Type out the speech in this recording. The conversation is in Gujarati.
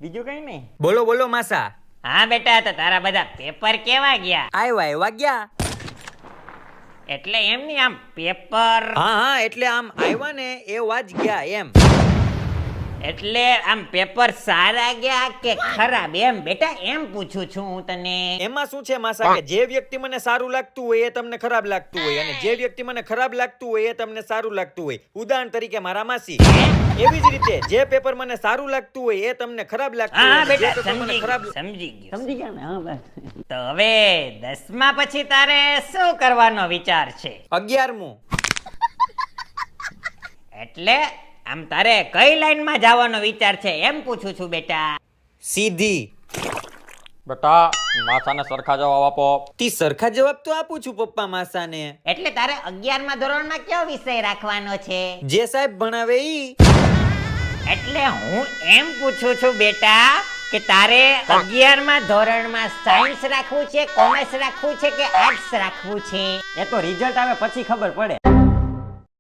બીજું કઈ નહીં. બોલો બોલો માસા. હા બેટા, તો તારા બધા પેપર કેવા ગયા? આવ્યા ગયા. એટલે એમ નહીં, આમ પેપર હા હા, એટલે આમ આવ્યા ને એવા જ ગયા એમ. એટલે આમ પેપર સારા ગયા કે ખરાબ એમ બેટા, એમ પૂછું છું હું તને. એમાં શું છે માસા, કે જે વ્યક્તિ મને સારું લાગતું હોય એ તમને ખરાબ લાગતું હોય, અને જે વ્યક્તિ મને ખરાબ લાગતું હોય એ તમને સારું લાગતું હોય. ઉદાહરણ તરીકે મારા માસી. એવી જ રીતે જે પેપર મને સારું લાગતું હોય એ તમને ખરાબ લાગતું હા હોય, અને જે બેટા, પેપર મને ખરાબ સમજી ગયો. સમજી ગયા ને? હા બસ. તો હવે 10મા પછી તારે શું કરવાનો વિચાર છે? 11મું. એટલે આમ તારે કઈ લાઈનમાં જવાનો વિચાર છે એમ પૂછું છું બેટા. સીધી. બેટા માથાને સરખા જવાબ આપો. તી સરખા જવાબ તો આપું છું પપ્પા માસાને. એટલે તારે 11મા ધોરણમાં કયો વિષય રાખવાનો છે? જે સાહેબ ભણાવે ઈ. એટલે હું એમ પૂછું છું બેટા કે તારે 11મા ધોરણમાં સાયન્સ રાખવું છે, કોમર્સ રાખવું છે કે આર્ટ્સ રાખવું છે? એ તો રિઝલ્ટ આવે પછી ખબર પડે.